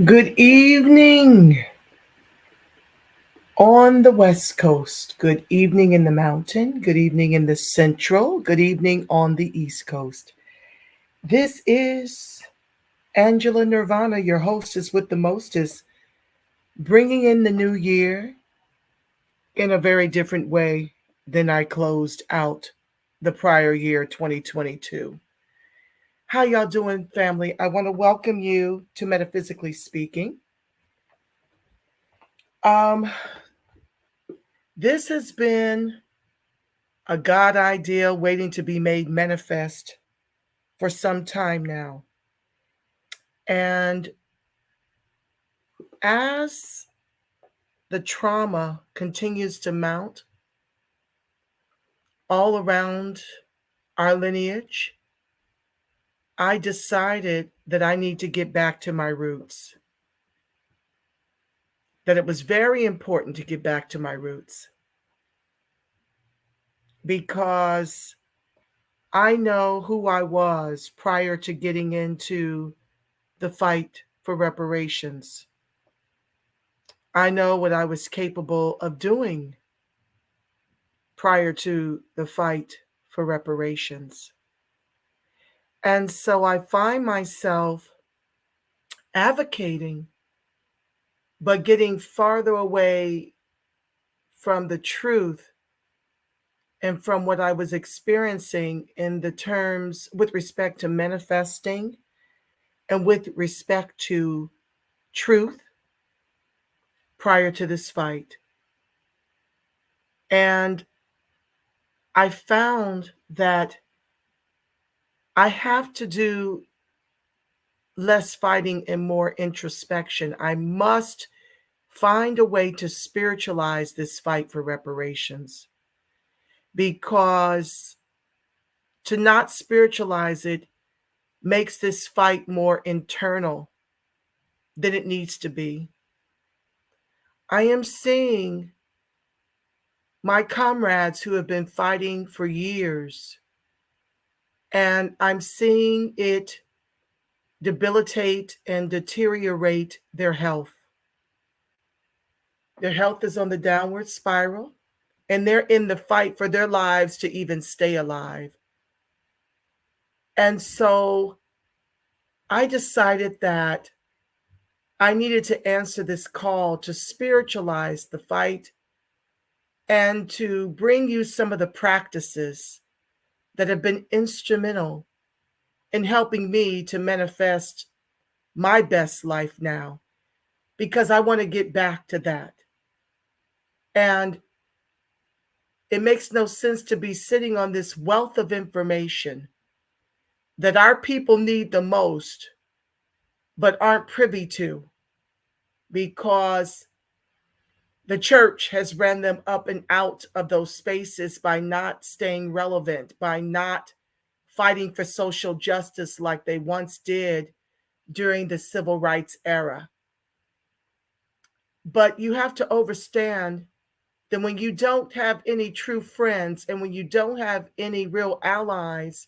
Good evening on the West Coast. Good evening in the mountain. Good evening in the central. Good evening on the East Coast. This is Angela Nirvana, your hostess with the mostest, bringing in the new year in a very different way than I closed out the prior year, 2022. How y'all doing, family? I want to welcome you to Metaphysically Speaking. Um, this has been a God idea waiting to be made manifest for some time now. And as the trauma continues to mount all around our lineage, I decided that I need to get back to my roots, that it was very important to get back to my roots because I know who I was prior to getting into the fight for reparations. I know what I was capable of doing prior to the fight for reparations. And so I find myself advocating, but getting farther away from the truth and from what I was experiencing in the terms with respect to manifesting and with respect to truth prior to this fight. And I found that I have to do less fighting and more introspection. I must find a way to spiritualize this fight for reparations because to not spiritualize it makes this fight more internal than it needs to be. I am seeing my comrades who have been fighting for years, and I'm seeing it debilitate and deteriorate their health. Their health is on the downward spiral, and they're in the fight for their lives to even stay alive. And so I decided that I needed to answer this call to spiritualize the fight and to bring you some of the practices that have been instrumental in helping me to manifest my best life now, because I want to get back to that. And it makes no sense to be sitting on this wealth of information that our people need the most, but aren't privy to because the church has ran them up and out of those spaces by not staying relevant, by not fighting for social justice like they once did during the civil rights era. But you have to understand that when you don't have any true friends and when you don't have any real allies,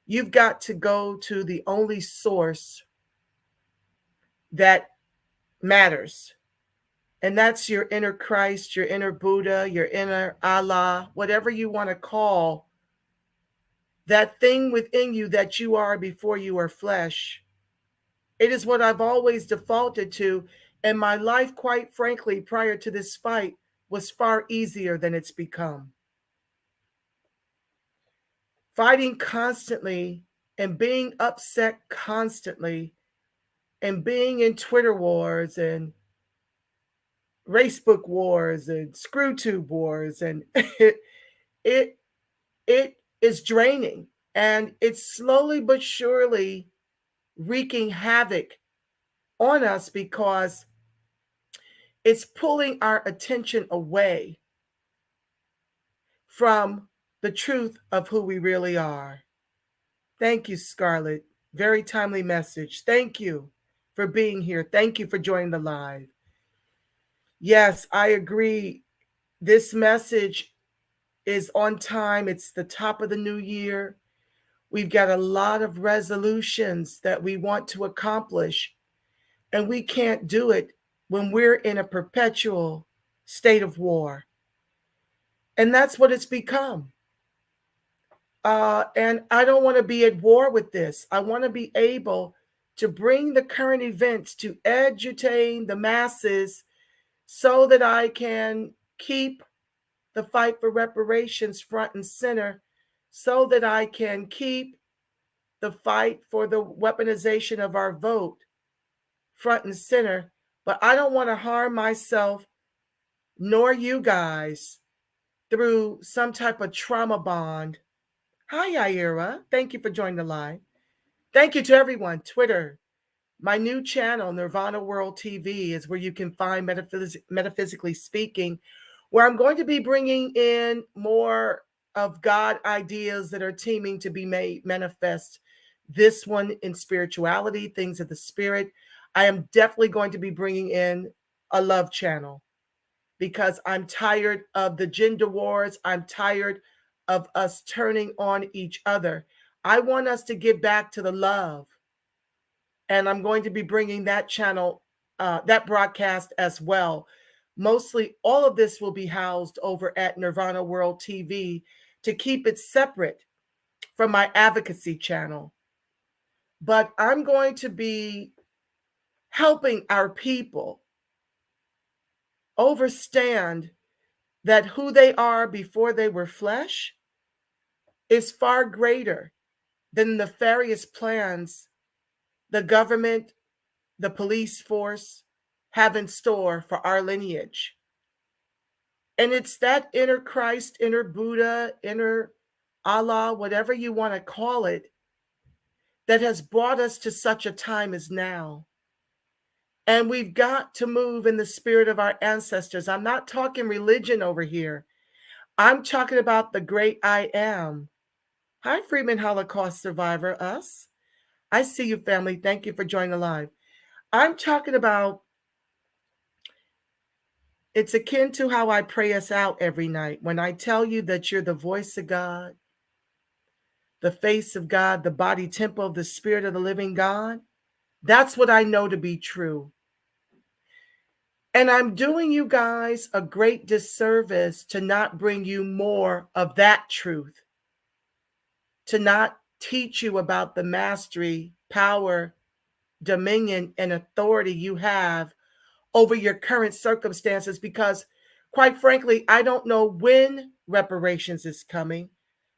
you've got to go to the only source that matters. And that's your inner Christ, your inner Buddha, your inner Allah, whatever you want to call that thing within you that you are before you are flesh. It is what I've always defaulted to. And my life, quite frankly, prior to this fight, was far easier than it's become. Fighting constantly and being upset constantly and being in Twitter wars and Facebook wars and ScrewTube wars, and it it is draining, and it's slowly but surely wreaking havoc on us because it's pulling our attention away from the truth of who we really are. Thank you, Scarlett. Very timely message. Thank you for being here. Thank you for joining the live. Yes, I agree. This message is on time. It's the top of the new year. We've got a lot of resolutions that we want to accomplish. And we can't do it when we're in a perpetual state of war. And that's what it's become. And I don't want to be at war with this. I want to be able to bring the current events to edutain the masses so that I can keep the fight for reparations front and center, so that I can keep the fight for the weaponization of our vote front and center. But I don't want to harm myself nor you guys through some type of trauma bond. Hi, Ira. Thank you for joining the live. Thank you to everyone. Twitter, my new channel, Nirvana World TV, is where you can find Metaphysically Speaking, where I'm going to be bringing in more of God ideas that are teaming to be made manifest. This one in spirituality, things of the spirit. I am definitely going to be bringing in a love channel because I'm tired of the gender wars. I'm tired of us turning on each other. I want us to get back to the love. And I'm going to be bringing that channel, that broadcast as well. Mostly all of this will be housed over at Nirvana World TV to keep it separate from my advocacy channel. But I'm going to be helping our people understand that who they are before they were flesh is far greater than the nefarious plans the government, the police force have in store for our lineage. And it's that inner Christ, inner Buddha, inner Allah, whatever you want to call it, that has brought us to such a time as now. And we've got to move in the spirit of our ancestors. I'm not talking religion over here. I'm talking about the great I am. Hi, Freedmen Holocaust survivor, us. I see you, family. Thank you for joining the live. I'm talking about, it's akin to how I pray us out every night. When I tell you that you're the voice of God, the face of God, the body temple of the spirit of the living God, that's what I know to be true. And I'm doing you guys a great disservice to not bring you more of that truth, to not teach you about the mastery, power, dominion, and authority you have over your current circumstances, because quite frankly, I don't know when reparations is coming.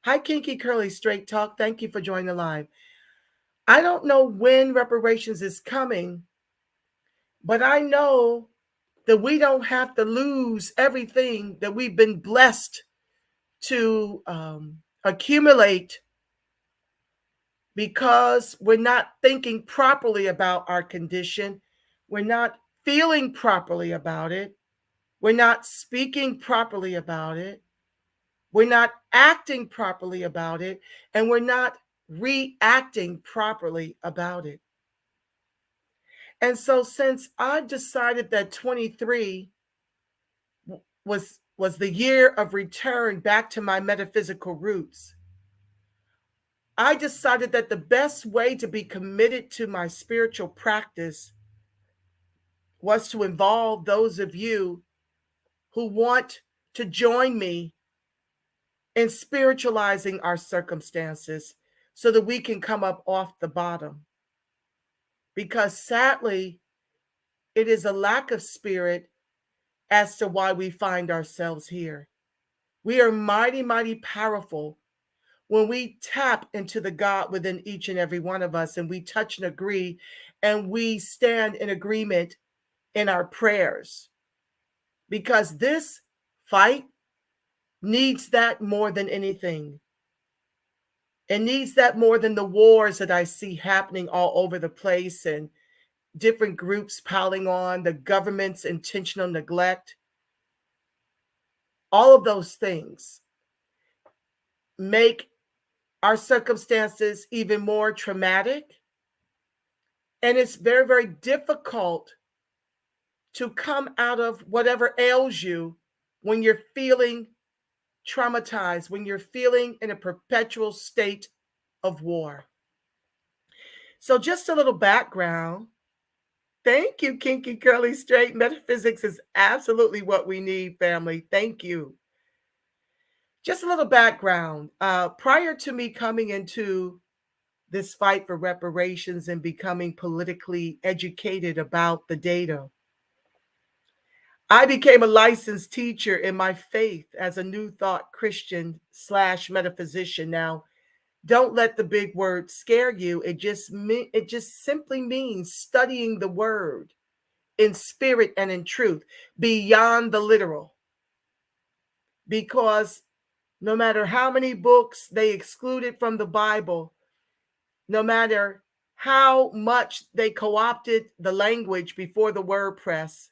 Hi, Kinky Curly Straight Talk. Thank you for joining the live. I don't know when reparations is coming, but I know that we don't have to lose everything that we've been blessed to accumulate because we're not thinking properly about our condition. We're not feeling properly about it. We're not speaking properly about it. We're not acting properly about it. And we're not reacting properly about it. And so since I've decided that 23 was the year of return back to my metaphysical roots, I decided that the best way to be committed to my spiritual practice was to involve those of you who want to join me in spiritualizing our circumstances so that we can come up off the bottom. Because sadly, it is a lack of spirit as to why we find ourselves here. We are mighty, mighty powerful when we tap into the God within each and every one of us, and we touch and agree, and we stand in agreement in our prayers. Because this fight needs that more than anything. It needs that more than the wars that I see happening all over the place and different groups piling on, the government's intentional neglect. All of those things make our circumstances even more traumatic. And it's very, very difficult to come out of whatever ails you when you're feeling traumatized, when you're feeling in a perpetual state of war. So just a little background. Thank you, Kinky Curly Straight. Metaphysics is absolutely what we need, family. Thank you. Just a little background. Prior to me coming into this fight for reparations and becoming politically educated about the data, I became a licensed teacher in my faith as a New Thought Christian / metaphysician. Now, don't let the big word scare you. It just simply means studying the word in spirit and in truth beyond the literal. Because no matter how many books they excluded from the Bible, no matter how much they co-opted the language before the word press,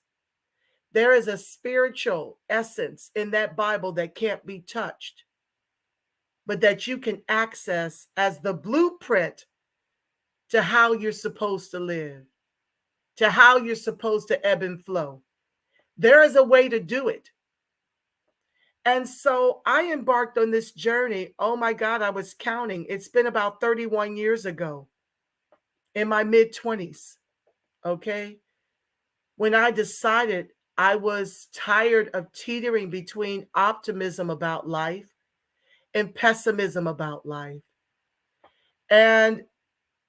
there is a spiritual essence in that Bible that can't be touched, but that you can access as the blueprint to how you're supposed to live, to how you're supposed to ebb and flow. There is a way to do it. And so I embarked on this journey. Oh my God, I was counting. It's been about 31 years ago, in my mid-20s, okay? When I decided I was tired of teetering between optimism about life and pessimism about life. And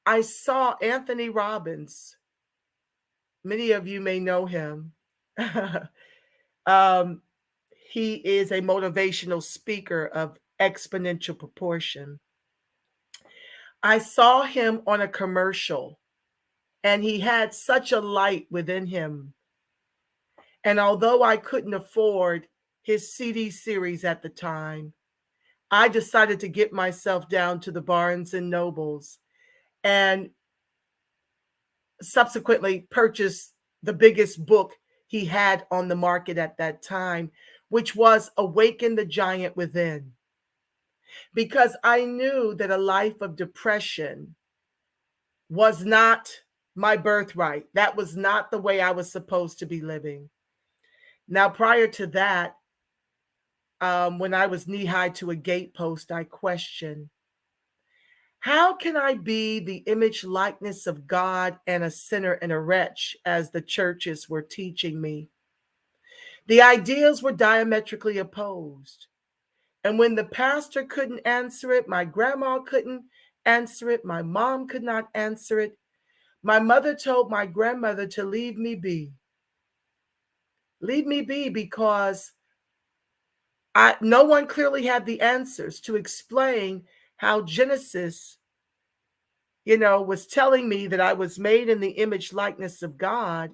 I saw Anthony Robbins. Many of you may know him. He is a motivational speaker of exponential proportion. I saw him on a commercial, and he had such a light within him. And although I couldn't afford his CD series at the time, I decided to get myself down to the Barnes and Nobles and subsequently purchased the biggest book he had on the market at that time, which was Awaken the Giant Within. Because I knew that a life of depression was not my birthright. That was not the way I was supposed to be living. Now, prior to that, when I was knee-high to a gatepost, I questioned, how can I be the image likeness of God and a sinner and a wretch, as the churches were teaching me? The ideals were diametrically opposed. And when the pastor couldn't answer it, my grandma couldn't answer it, my mom could not answer it, my mother told my grandmother to leave me be. Leave me be, because no one clearly had the answers to explain how Genesis, was telling me that I was made in the image likeness of God,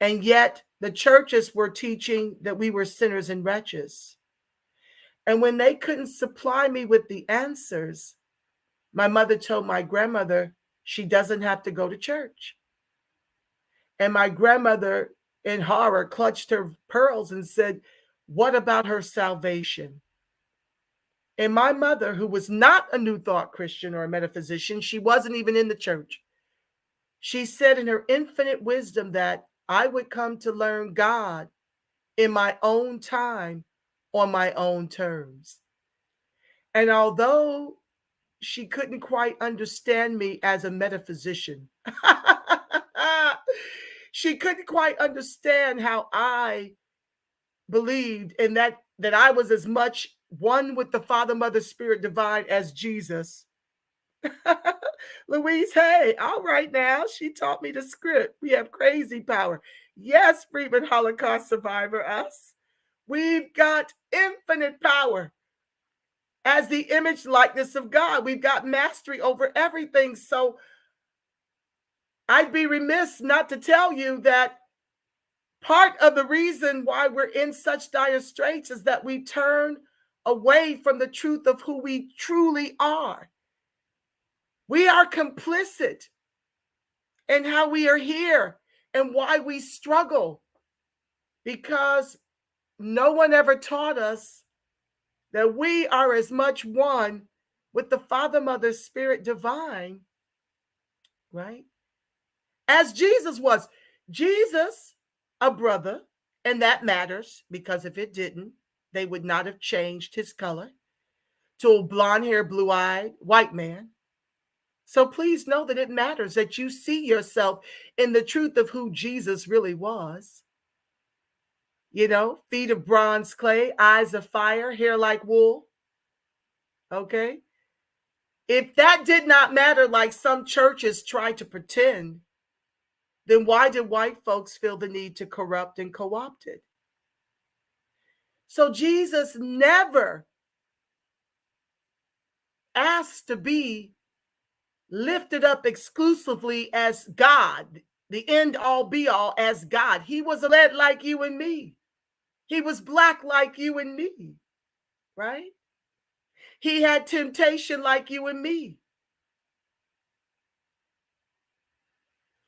and yet the churches were teaching that we were sinners and wretches. And when they couldn't supply me with the answers, my mother told my grandmother she doesn't have to go to church. And my grandmother, in horror, clutched her pearls and said, what about her salvation? And my mother, who was not a New Thought Christian or a metaphysician, she wasn't even in the church. She said in her infinite wisdom that I would come to learn God in my own time, on my own terms. And although she couldn't quite understand me as a metaphysician, she couldn't quite understand how I believed in that I was as much one with the Father, Mother, Spirit Divine as Jesus. Louise, hey, all right now. She taught me the script. We have crazy power. Yes, Freedmen Holocaust survivor, us. We've got infinite power as the image likeness of God. We've got mastery over everything. So I'd be remiss not to tell you that part of the reason why we're in such dire straits is that we turn away from the truth of who we truly are. We are complicit in how we are here and why we struggle, because no one ever taught us that we are as much one with the Father, Mother, Spirit Divine, right? As Jesus was. Jesus, a brother, and that matters, because if it didn't, they would not have changed his color to a blonde-haired, blue-eyed white man. So please know that it matters that you see yourself in the truth of who Jesus really was. You know, feet of bronze clay, eyes of fire, hair like wool. Okay. If that did not matter, like some churches try to pretend, then why did white folks feel the need to corrupt and co-opt it? So Jesus never asked to be lifted up exclusively as God, the end all be all as God. He was led like you and me. He was black like you and me, right? He had temptation like you and me.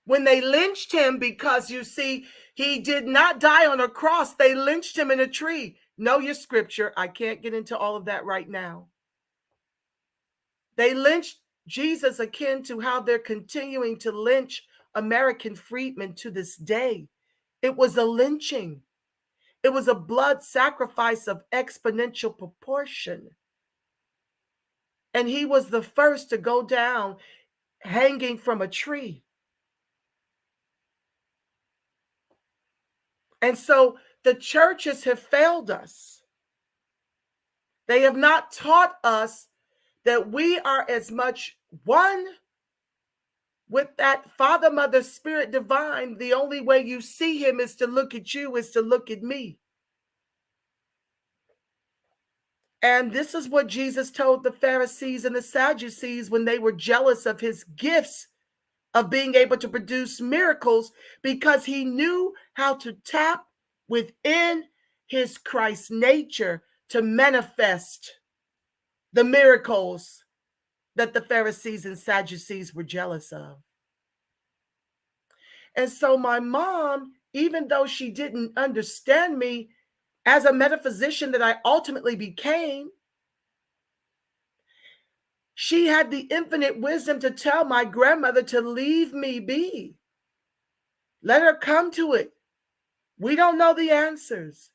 When they lynched him, because you see, he did not die on a cross, they lynched him in a tree. Know your scripture. I can't get into all of that right now. They lynched Jesus akin to how they're continuing to lynch American freedmen to this day. It was a lynching. It was a blood sacrifice of exponential proportion. And he was the first to go down hanging from a tree. And so the churches have failed us. They have not taught us that we are as much one with that Father, Mother, Spirit divine. The only way you see him is to look at you, is to look at me. And this is what Jesus told the Pharisees and the Sadducees when they were jealous of his gifts of being able to produce miracles, because he knew how to tap within his Christ nature to manifest the miracles that the Pharisees and Sadducees were jealous of. And so my mom, even though she didn't understand me as a metaphysician that I ultimately became, she had the infinite wisdom to tell my grandmother to leave me be. Let her come to it. We don't know the answers,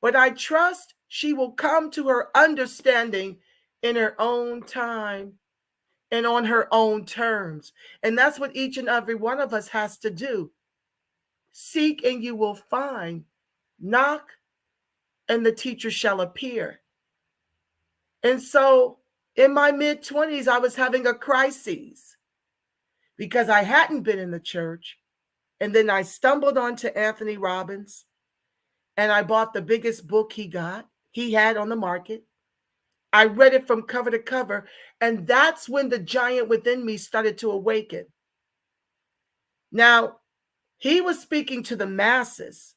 but I trust she will come to her understanding in her own time and on her own terms. And that's what each and every one of us has to do. Seek and you will find. Knock and the teacher shall appear. And so in my mid-20s, I was having a crisis because I hadn't been in the church. And then I stumbled onto Anthony Robbins, and I bought the biggest book he had on the market. I read it from cover to cover, and that's when the giant within me started to awaken. Now, he was speaking to the masses,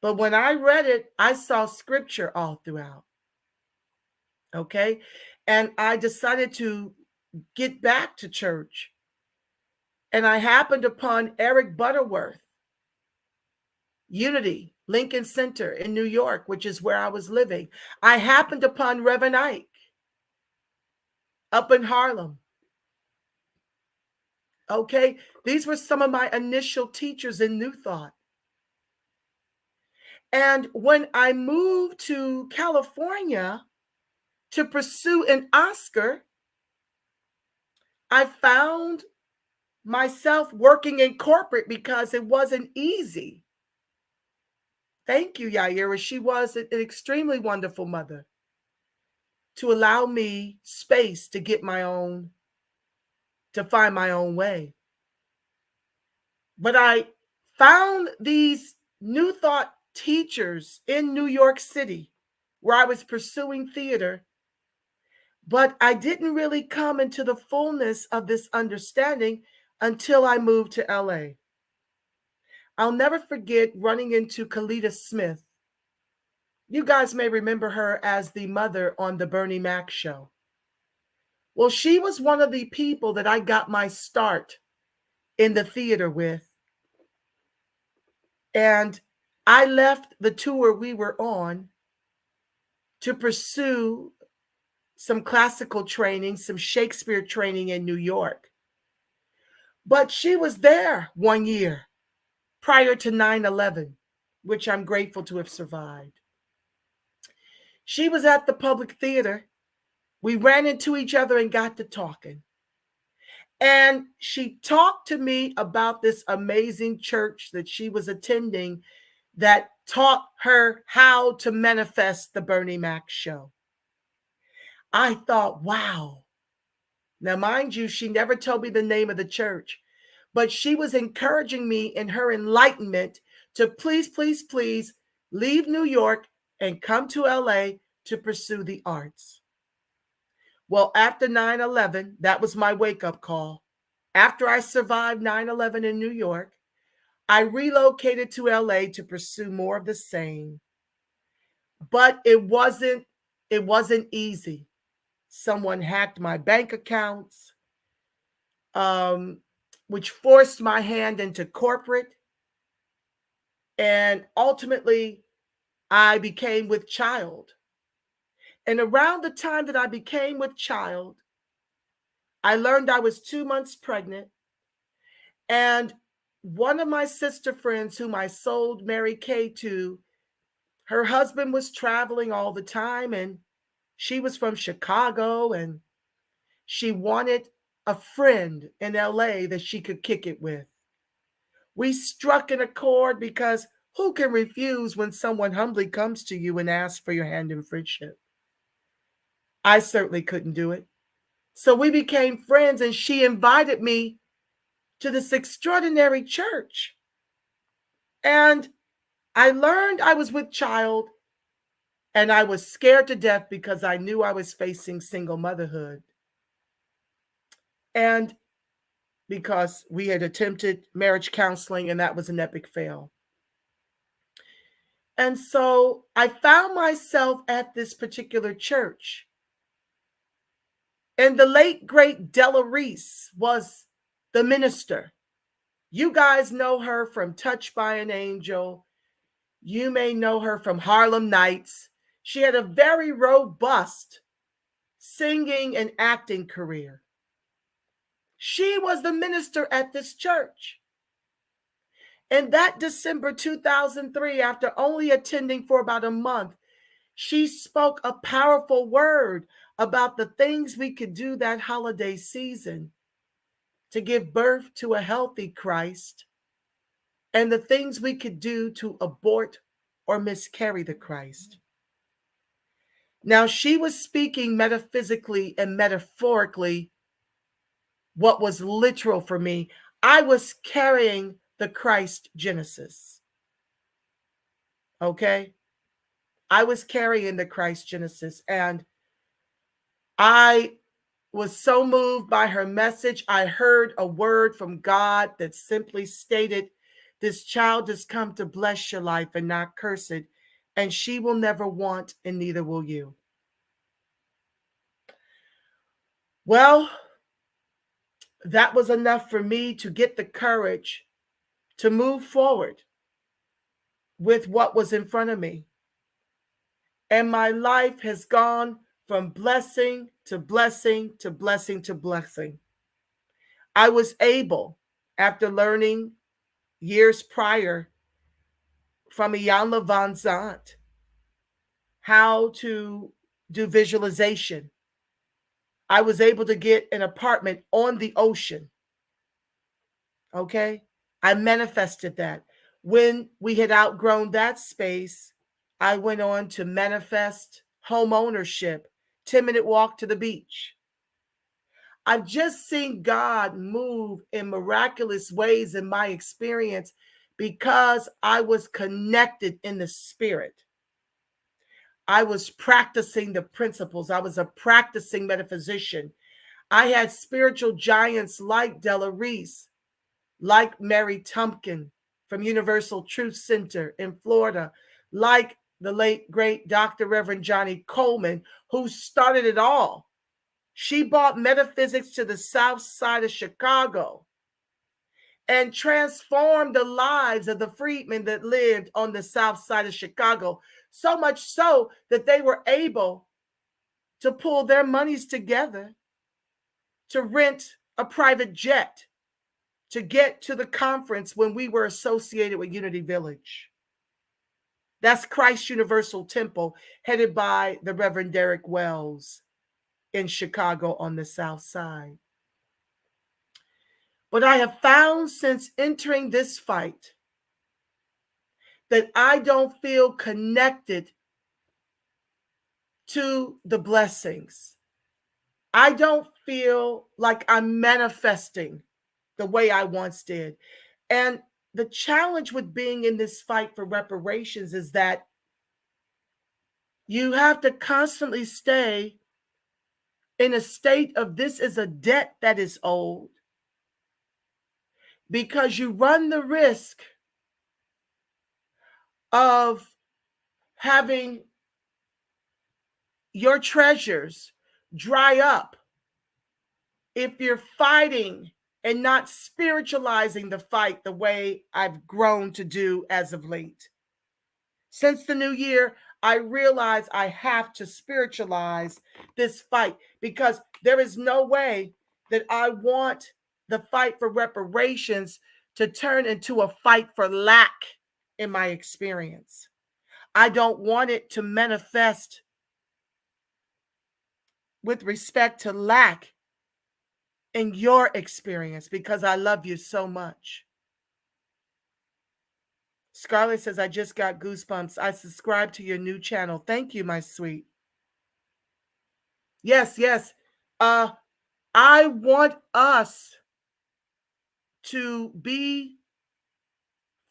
but when I read it, I saw scripture all throughout. Okay? And I decided to get back to church. And I happened upon Eric Butterworth, Unity, Lincoln Center in New York, which is where I was living. I happened upon Reverend Ike up in Harlem. Okay, these were some of my initial teachers in New Thought. And when I moved to California to pursue an Oscar, I found myself working in corporate because it wasn't easy. Thank you, Yaira. She was an extremely wonderful mother to allow me space to find my own way. But I found these New Thought teachers in New York City where I was pursuing theater, but I didn't really come into the fullness of this understanding until I moved to LA. I'll never forget running into Kalita Smith. You guys may remember her as the mother on the Bernie Mac show. Well, she was one of the people that I got my start in the theater with. And I left the tour we were on to pursue some classical training, some Shakespeare training in New York. But she was there 1 year prior to 9/11, which I'm grateful to have survived. She was at the public theater. We ran into each other and got to talking. And she talked to me about this amazing church that she was attending that taught her how to manifest the Bernie Mac show. I thought, wow. Now, mind you, she never told me the name of the church, but she was encouraging me in her enlightenment to please, please, please leave New York and come to LA to pursue the arts. Well, after 9/11, that was my wake-up call. After I survived 9/11 in New York, I relocated to LA to pursue more of the same. But it wasn't easy. Someone hacked my bank accounts, which forced my hand into corporate. And ultimately, I became with child. And around the time that I became with child, I learned I was 2 months pregnant. And one of my sister friends, whom I sold Mary Kay to, her husband was traveling all the time, and she was from Chicago, and she wanted a friend in LA that she could kick it with. We struck an accord because who can refuse when someone humbly comes to you and asks for your hand in friendship? I certainly couldn't do it. So we became friends, and she invited me to this extraordinary church. And I learned I was with child, and I was scared to death because I knew I was facing single motherhood. And because we had attempted marriage counseling, and that was an epic fail. And so I found myself at this particular church. And the late, great Della Reese was the minister. You guys know her from Touched by an Angel. You may know her from Harlem Nights. She had a very robust singing and acting career. She was the minister at this church. And that December 2003, after only attending for about a month, she spoke a powerful word about the things we could do that holiday season to give birth to a healthy Christ, and the things we could do to abort or miscarry the Christ. Now, she was speaking metaphysically and metaphorically what was literal for me. I was carrying the Christ Genesis. Okay? I was carrying the Christ Genesis, and I was so moved by her message. I heard a word from God that simply stated, this child has come to bless your life and not curse it, and she will never want, and neither will you. Well, that was enough for me to get the courage to move forward with what was in front of me. And my life has gone from blessing to blessing to blessing to blessing. I was able, after learning years prior from Iyanla Van Zandt how to do visualization, I was able to get an apartment on the ocean. Okay? I manifested that. When we had outgrown that space, I went on to manifest home ownership, 10-minute walk to the beach. I've just seen God move in miraculous ways in my experience because I was connected in the spirit. I was practicing the principles. I was a practicing metaphysician. I had spiritual giants like Della Reese, like Mary Tumpkin from Universal Truth Center in Florida, like the late, great Dr. Reverend Johnny Coleman, who started it all. She brought metaphysics to the south side of Chicago and transformed the lives of the freedmen that lived on the south side of Chicago, so much so that they were able to pull their monies together to rent a private jet to get to the conference when we were associated with Unity Village. That's Christ Universal Temple, headed by the Reverend Derek Wells in Chicago on the south side. But I have found since entering this fight that I don't feel connected to the blessings. I don't feel like I'm manifesting the way I once did. And the challenge with being in this fight for reparations is that you have to constantly stay in a state of this is a debt that is owed, because you run the risk of having your treasures dry up if you're fighting and not spiritualizing the fight the way I've grown to do as of late. Since the new year, I realize I have to spiritualize this fight, because there is no way that I want the fight for reparations to turn into a fight for lack in my experience. I don't want it to manifest with respect to lack in your experience, because I love you so much. Scarlett says, I just got goosebumps. I subscribe to your new channel. Thank you, my sweet. Yes, yes. I want us to be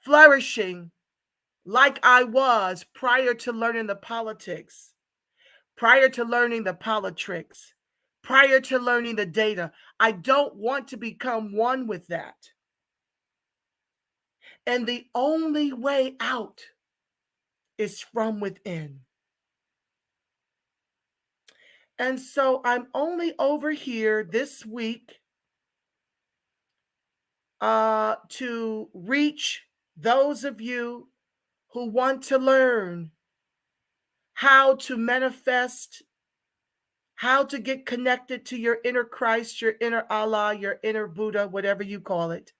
flourishing like I was prior to learning the politics, prior to learning the politricks, prior to learning the data. I don't want to become one with that. And the only way out is from within. And so I'm only over here this week to reach those of you who want to learn how to manifest, how to get connected to your inner Christ, your inner Allah, your inner Buddha, whatever you call it.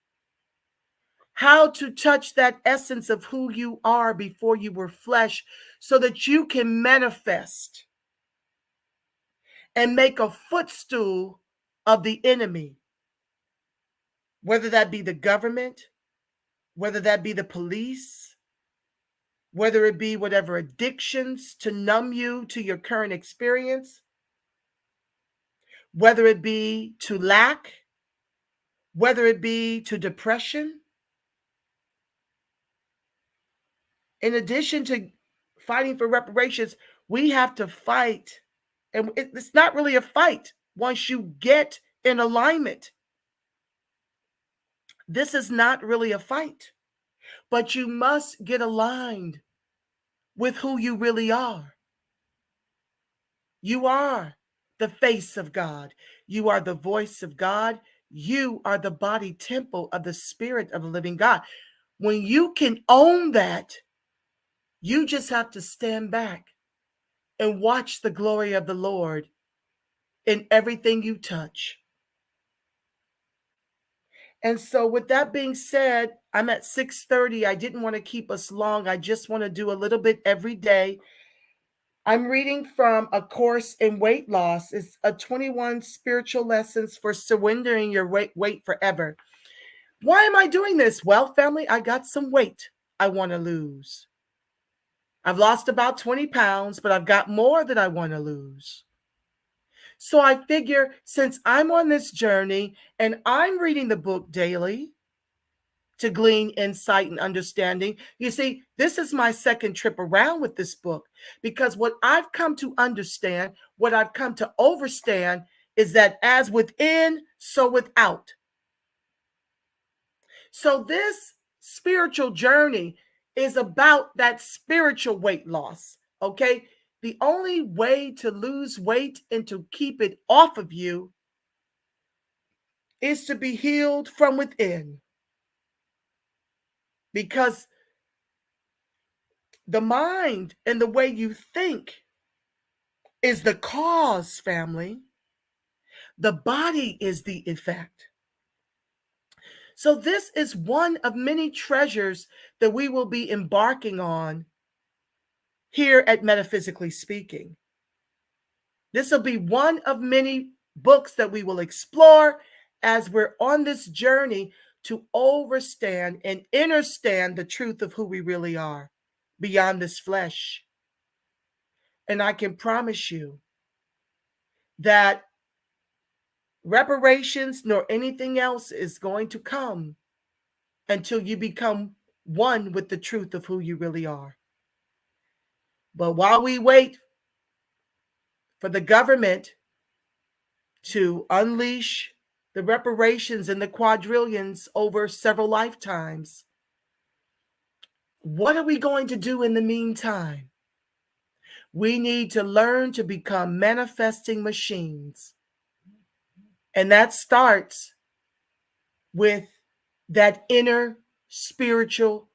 How to touch that essence of who you are before you were flesh, so that you can manifest and make a footstool of the enemy, whether that be the government, whether that be the police, whether it be whatever addictions to numb you to your current experience, whether it be to lack, whether it be to depression. In addition to fighting for reparations, we have to fight. And it's not really a fight once you get in alignment. This is not really a fight, but you must get aligned with who you really are. You are the face of God. You are the voice of God. You are the body temple of the Spirit of the living God. When you can own that, you just have to stand back and watch the glory of the Lord in everything you touch. And so with that being said, I'm at 6:30. I didn't want to keep us long. I just want to do a little bit every day. I'm reading from A Course in Weight Loss. It's a 21 spiritual lessons for surrendering your weight forever. Why am I doing this? Well, family, I got some weight I want to lose. I've lost about 20 pounds, but I've got more that I want to lose. So I figure, since I'm on this journey and I'm reading the book daily to glean insight and understanding, you see, this is my second trip around with this book, because what I've come to understand, what I've come to overstand, is that as within, so without. So this spiritual journey is about that spiritual weight loss, okay? The only way to lose weight and to keep it off of you is to be healed from within. Because the mind and the way you think is the cause, family. The body is the effect. So this is one of many treasures that we will be embarking on here at Metaphysically Speaking. This will be one of many books that we will explore as we're on this journey to overstand and understand the truth of who we really are beyond this flesh. And I can promise you that reparations nor anything else is going to come until you become one with the truth of who you really are. But while we wait for the government to unleash the reparations and the quadrillions over several lifetimes, what are we going to do in the meantime? We need to learn to become manifesting machines. And that starts with that inner spiritual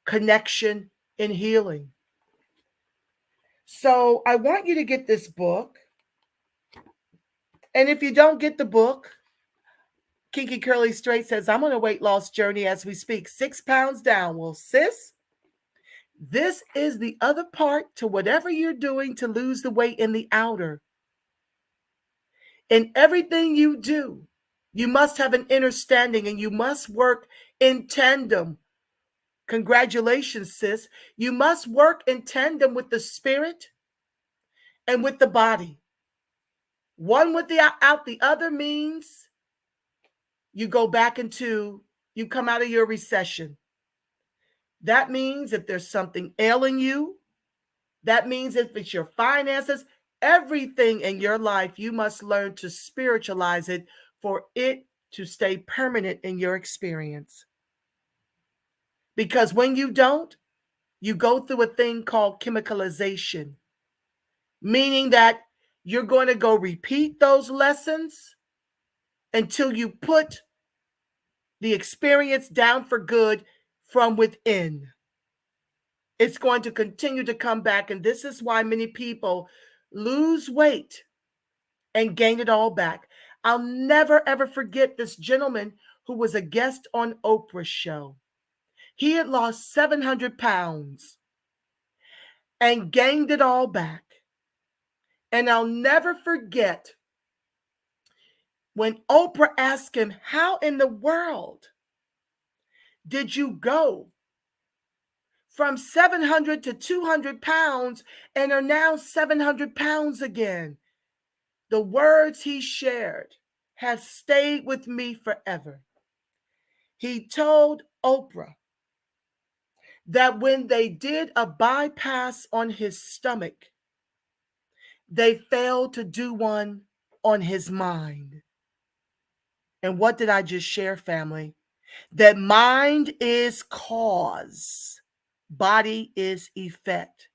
connection and healing. So I want you to get this book. And if you don't get the book, Kinky Curly Straight says, I'm on a weight loss journey as we speak, 6 pounds down. Well, sis, this is the other part to whatever you're doing to lose the weight in the outer. In everything you do, you must have an understanding and you must work in tandem. Congratulations, sis. You must work in tandem with the spirit and with the body. One with the out the other means you go back into, you come out of your recession. That means if there's something ailing you, that means if it's your finances, everything in your life, you must learn to spiritualize it for it to stay permanent in your experience. Because when you don't, you go through a thing called chemicalization, meaning that you're going to go repeat those lessons until you put the experience down for good from within. It's going to continue to come back. And this is why many people lose weight and gain it all back. I'll never, ever forget this gentleman who was a guest on Oprah's show. He had lost 700 pounds and gained it all back. And I'll never forget when Oprah asked him, how in the world did you go from 700 to 200 pounds and are now 700 pounds again? The words he shared have stayed with me forever. He told Oprah that when they did a bypass on his stomach, they failed to do one on his mind. And what did I just share, family? That mind is cause, body is effect.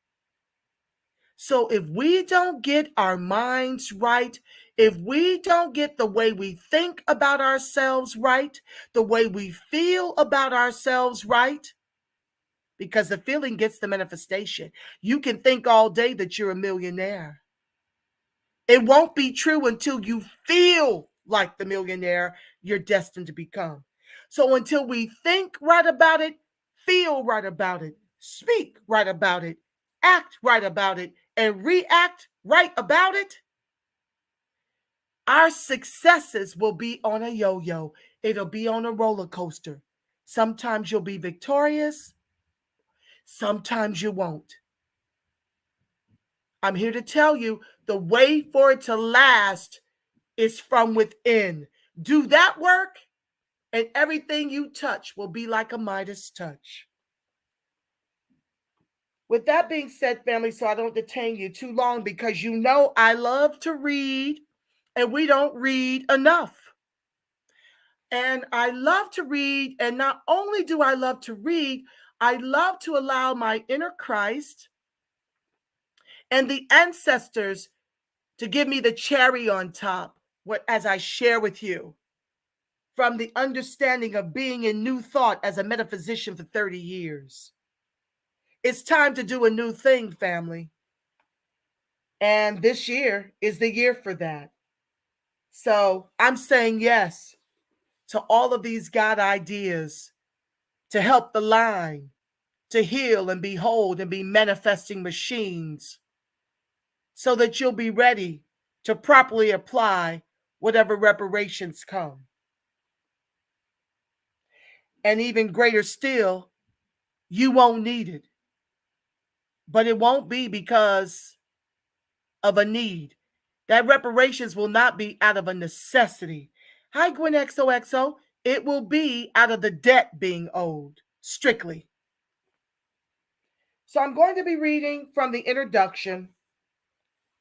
So if we don't get our minds right, if we don't get the way we think about ourselves right, the way we feel about ourselves right, because the feeling gets the manifestation. You can think all day that you're a millionaire. It won't be true until you feel like the millionaire you're destined to become. So until we think right about it, feel right about it, speak right about it, act right about it, and react right about it, our successes will be on a yo-yo. It'll be on a roller coaster. Sometimes you'll be victorious. Sometimes you won't. I'm here to tell you the way for it to last is from within. Do that work, and everything you touch will be like a Midas touch. With that being said, family, so I don't detain you too long, because you know I love to read, and we don't read enough. And I love to read, and not only do I love to read, I love to allow my inner Christ and the ancestors to give me the cherry on top, as I share with you from the understanding of being in new thought as a metaphysician for 30 years. It's time to do a new thing, family. And this year is the year for that. So I'm saying yes to all of these God ideas to help the line to heal and behold and be manifesting machines, so that you'll be ready to properly apply whatever reparations come. And even greater still, you won't need it. But it won't be because of a need. That reparations will not be out of a necessity. Hi, Gwen XOXO. It will be out of the debt being owed, strictly. So I'm going to be reading from the introduction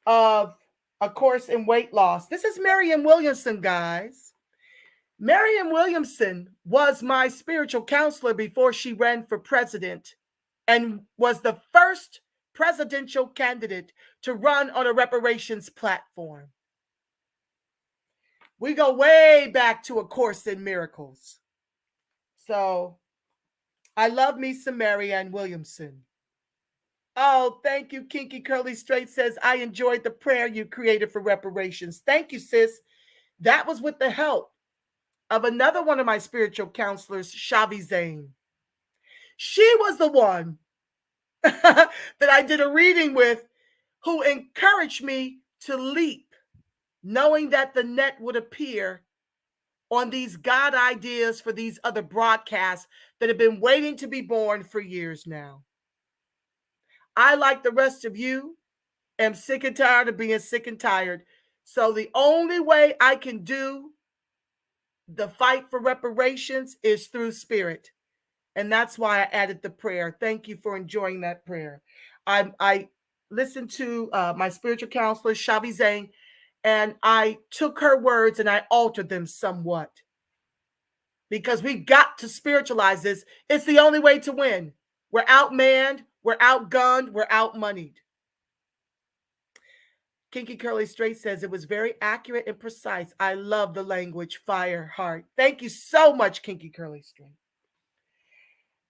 of A Course in Weight Loss. This is Marianne Williamson, guys. Marianne Williamson was my spiritual counselor before she ran for president and was the first presidential candidate to run on a reparations platform. We go way back to A Course in Miracles. So I love me some Marianne Williamson. Oh, thank you. Kinky Curly Straight says, I enjoyed the prayer you created for reparations. Thank you, sis. That was with the help of another one of my spiritual counselors, Shavi Zane. She was the one that I did a reading with who encouraged me to leap, knowing that the net would appear on these God ideas for these other broadcasts that have been waiting to be born for years now. I, like the rest of you, am sick and tired of being sick and tired. So the only way I can do the fight for reparations is through spirit. And that's why I added the prayer. Thank you for enjoying that prayer. I listened to my spiritual counselor, Shavi Zane, and I took her words and I altered them somewhat. Because we've got to spiritualize this. It's the only way to win. We're outmanned, we're outgunned, we're outmoneyed. Kinky Curly Straight says it was very accurate and precise. I love the language, fire, heart. Thank you so much, Kinky Curly Straight.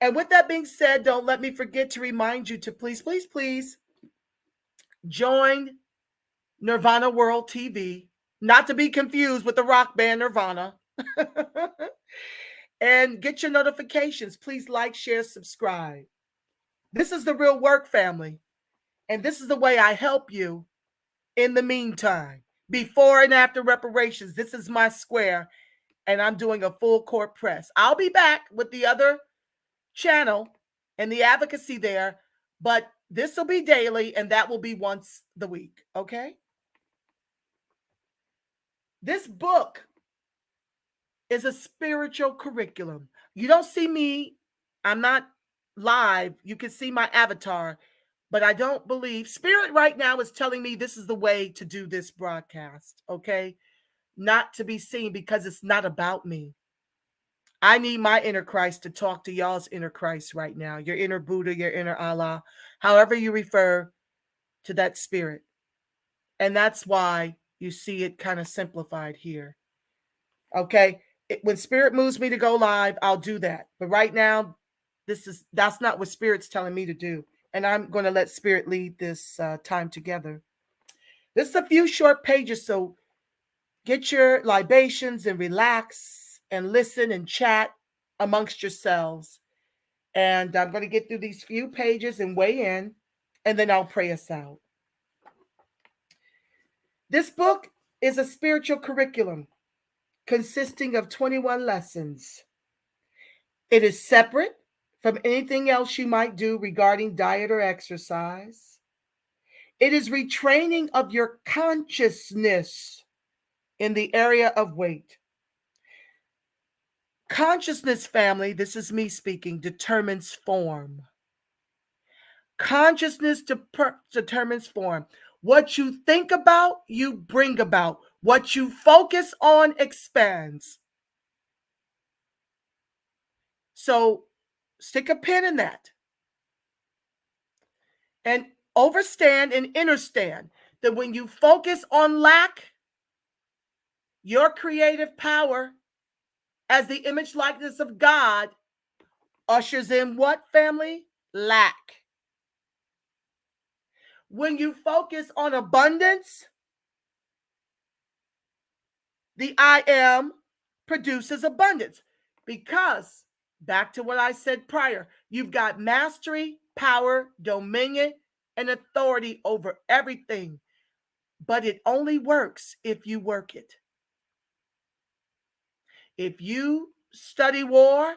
And with that being said, don't let me forget to remind you to please, please, please join Nirvana World TV, not to be confused with the rock band Nirvana. And get your notifications. Please like, share, subscribe. This is the real work, family. And this is the way I help you in the meantime. Before and after reparations, this is my square, and I'm doing a full court press. I'll be back with the other channel and the advocacy there, but this will be daily, and that will be once the week, okay? This book is a spiritual curriculum. You don't see me. I'm not live. You can see my avatar, but I don't believe Spirit right now is telling me this is the way to do this broadcast, okay? Not to be seen, because it's not about me. I need my inner Christ to talk to y'all's inner Christ right now, your inner Buddha, your inner Allah, however you refer to that spirit. And that's why you see it kind of simplified here. Okay? When spirit moves me to go live, I'll do that. But right now, that's not what spirit's telling me to do. And I'm going to let spirit lead this time together. This is a few short pages, so get your libations and relax and listen and chat amongst yourselves. And I'm going to get through these few pages and weigh in, and then I'll pray us out. This book is a spiritual curriculum consisting of 21 lessons. It is separate from anything else you might do regarding diet or exercise. It is retraining of your consciousness in the area of weight. Consciousness, family, this is me speaking, determines form. Consciousness determines form. What you think about, you bring about. What you focus on expands. So stick a pin in that. And overstand and understand that when you focus on lack, your creative power as the image likeness of God ushers in what, family? Lack. When you focus on abundance, the I am produces abundance. Because, back to what I said prior, you've got mastery, power, dominion, and authority over everything. But it only works if you work it. If you study war,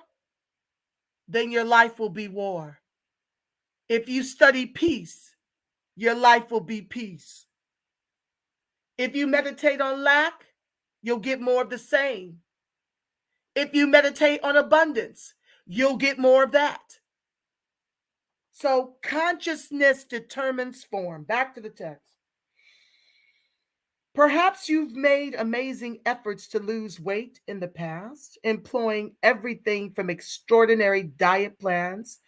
then your life will be war. If you study peace, your life will be peace. If you meditate on lack, you'll get more of the same. If you meditate on abundance, you'll get more of that. So consciousness determines form. Back to the text. Perhaps you've made amazing efforts to lose weight in the past, employing everything from extraordinary diet plans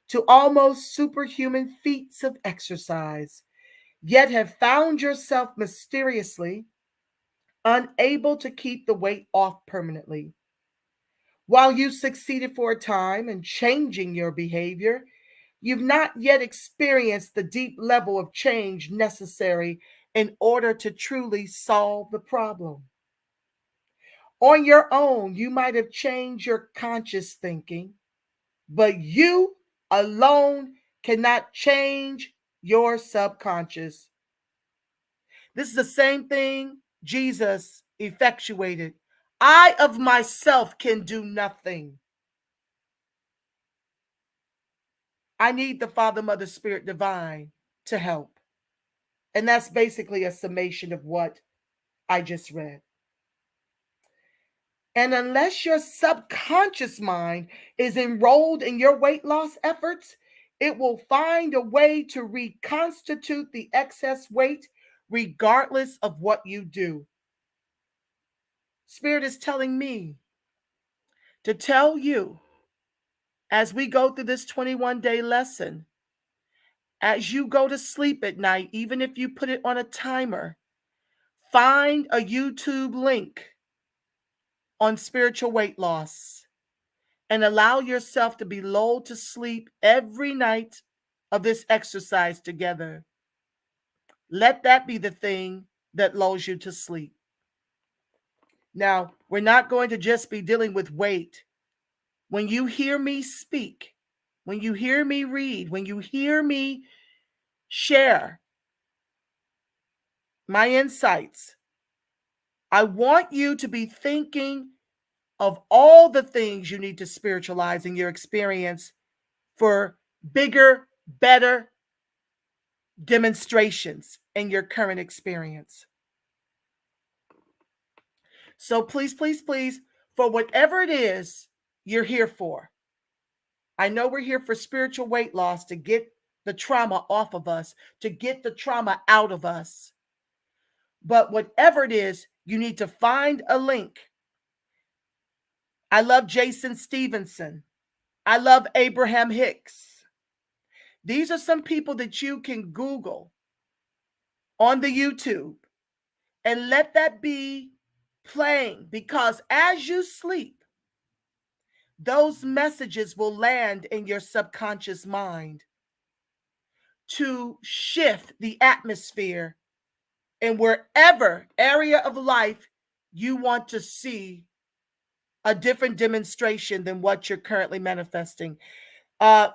to almost superhuman feats of exercise, yet have found yourself mysteriously unable to keep the weight off permanently. While you succeeded for a time in changing your behavior, you've not yet experienced the deep level of change necessary in order to truly solve the problem. On your own, you might have changed your conscious thinking, but you alone cannot change your subconscious. This is the same thing Jesus effectuated. I of myself can do nothing. I need the Father, Mother, Spirit Divine to help. And that's basically a summation of what I just read. And unless your subconscious mind is enrolled in your weight loss efforts, it will find a way to reconstitute the excess weight regardless of what you do. Spirit is telling me to tell you as we go through this 21-day lesson, as you go to sleep at night, even if you put it on a timer, find a YouTube link on spiritual weight loss and allow yourself to be lulled to sleep every night of this exercise together. Let that be the thing that lulls you to sleep. Now, we're not going to just be dealing with weight. When you hear me speak, when you hear me read, when you hear me share my insights, I want you to be thinking of all the things you need to spiritualize in your experience for bigger, better demonstrations in your current experience. So please, please, please, for whatever it is you're here for, I know we're here for spiritual weight loss, to get the trauma off of us, to get the trauma out of us. But whatever it is, you need to find a link. I love Jason Stevenson. I love Abraham Hicks. These are some people that you can Google on the YouTube and let that be playing, because as you sleep, those messages will land in your subconscious mind to shift the atmosphere in wherever area of life you want to see a different demonstration than what you're currently manifesting.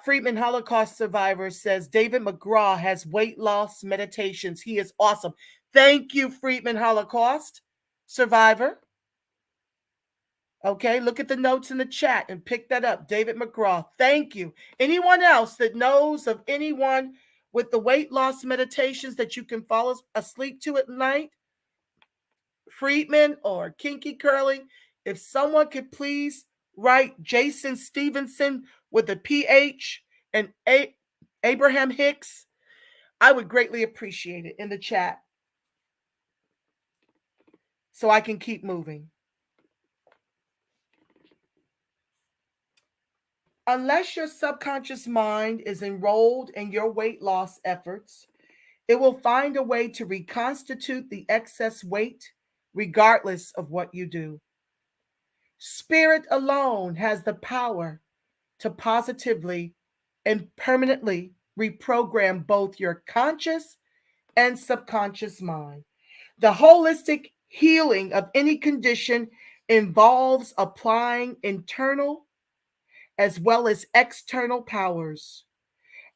Freedmen Holocaust survivor says David McGraw has weight loss meditations. He is awesome. Thank you, Freedmen Holocaust survivor. Okay, look at the notes in the chat and pick that up. David McGraw, thank you. Anyone else that knows of anyone with the weight loss meditations that you can fall asleep to at night? Freedman or Kinky Curly, if someone could please write Jason Stevenson with a PH and Abraham Hicks, I would greatly appreciate it in the chat so I can keep moving. Unless your subconscious mind is enrolled in your weight loss efforts, it will find a way to reconstitute the excess weight regardless of what you do. Spirit alone has the power to positively and permanently reprogram both your conscious and subconscious mind. The holistic healing of any condition involves applying internal as well as external powers,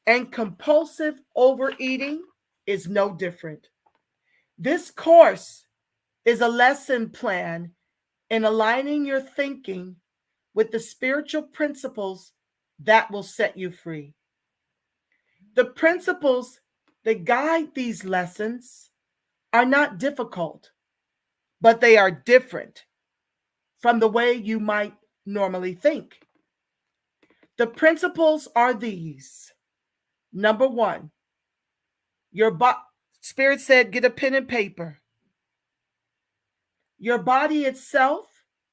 and compulsive overeating is no different. This course is a lesson plan in aligning your thinking with the spiritual principles that will set you free. The principles that guide these lessons are not difficult, but they are different from the way you might normally think. The principles are these. Number one, Spirit said, get a pen and paper. Your body itself,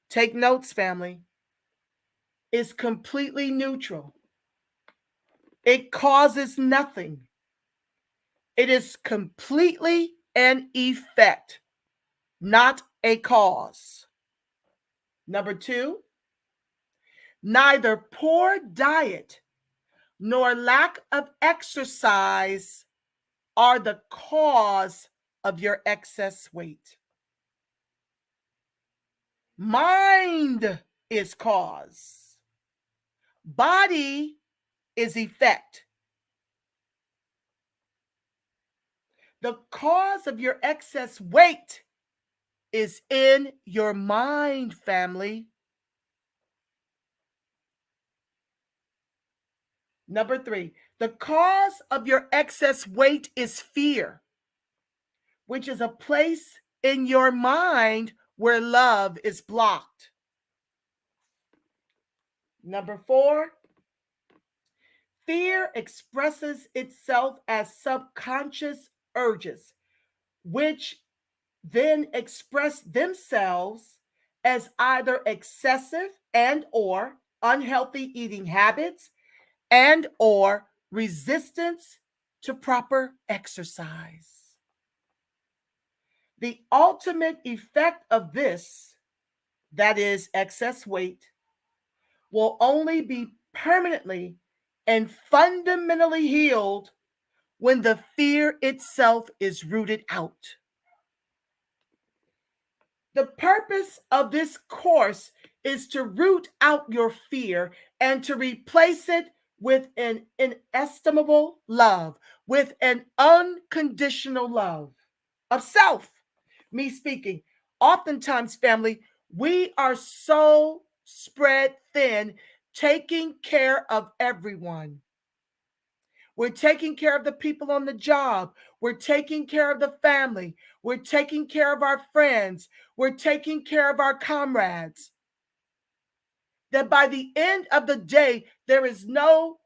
take notes, family, is completely neutral. It causes nothing. It is completely an effect, not a cause. Number two, neither poor diet nor lack of exercise are the cause of your excess weight. Mind is cause. Body is effect. The cause of your excess weight is in your mind, family. Number three, the cause of your excess weight is fear, which is a place in your mind where love is blocked. Number four, fear expresses itself as subconscious urges, which then express themselves as either excessive and or unhealthy eating habits and or resistance to proper exercise. The ultimate effect of this, that is excess weight, will only be permanently and fundamentally healed when the fear itself is rooted out. The purpose of this course is to root out your fear and to replace it with an inestimable love, with an unconditional love of self. Me speaking. Oftentimes, family, we are so spread thin, taking care of everyone. We're taking care of the people on the job. We're taking care of the family. We're taking care of our friends. We're taking care of our comrades. That by the end of the day, there is no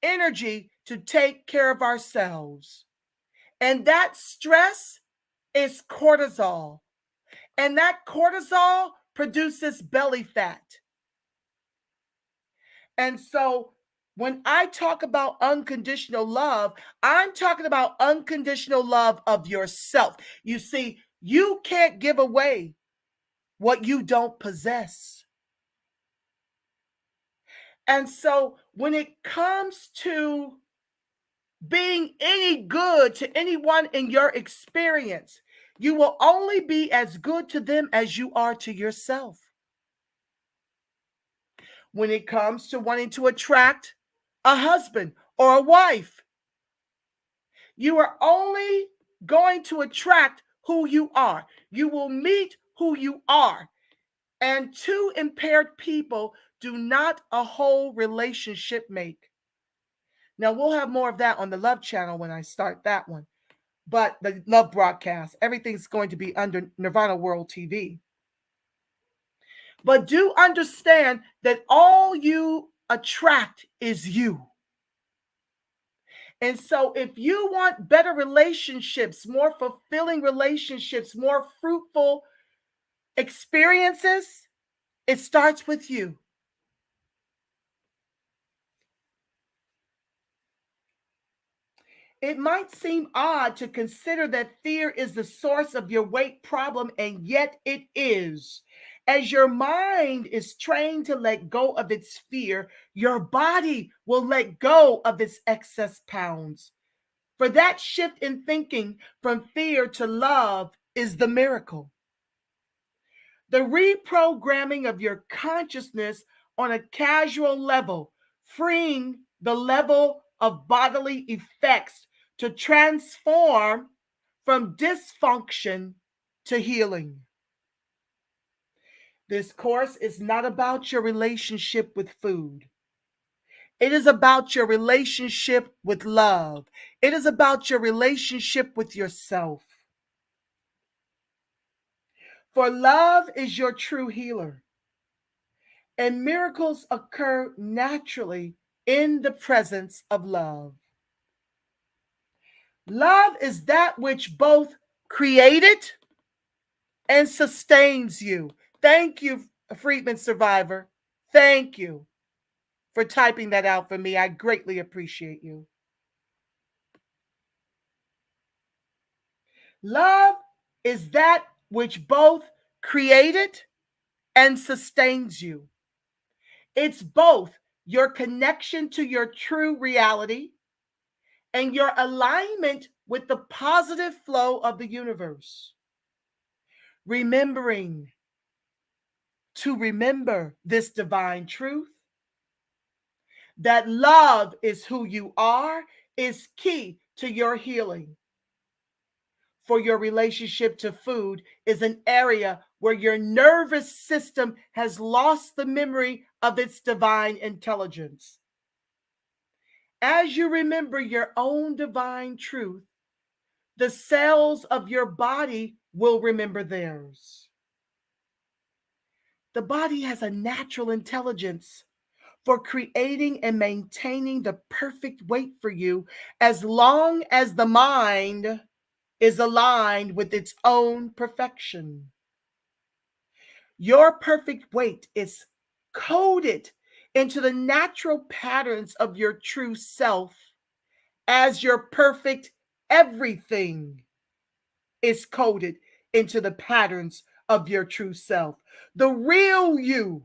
energy to take care of ourselves. And that stress is cortisol. And that cortisol produces belly fat. And so when I talk about unconditional love, I'm talking about unconditional love of yourself. You see, you can't give away what you don't possess. And so when it comes to being any good to anyone in your experience, you will only be as good to them as you are to yourself. When it comes to wanting to attract a husband or a wife, you are only going to attract who you are. You will meet who you are. And two impaired people do not a whole relationship make. Now, we'll have more of that on the Love channel when I start that one. But the Love broadcast, everything's going to be under Nirvana World TV. But do understand that all you attract is you. And so if you want better relationships, more fulfilling relationships, more fruitful experiences, it starts with you. It might seem odd to consider that fear is the source of your weight problem, and yet it is. As your mind is trained to let go of its fear, your body will let go of its excess pounds. For that shift in thinking from fear to love is the miracle. The reprogramming of your consciousness on a casual level, freeing the level of bodily effects to transform from dysfunction to healing. This course is not about your relationship with food. It is about your relationship with love. It is about your relationship with yourself. For love is your true healer, and miracles occur naturally in the presence of love. Love is that which both created and sustains you. Thank you, Freedman survivor. Thank you for typing that out for me. I greatly appreciate you. Love is that which both created and sustains you. It's both your connection to your true reality and your alignment with the positive flow of the universe. Remembering to remember this divine truth that love is who you are is key to your healing. For your relationship to food is an area where your nervous system has lost the memory of its divine intelligence. As you remember your own divine truth, the cells of your body will remember theirs. The body has a natural intelligence for creating and maintaining the perfect weight for you as long as the mind is aligned with its own perfection. Your perfect weight is coded into the natural patterns of your true self as your perfect everything is coded into the patterns of your true self. The real you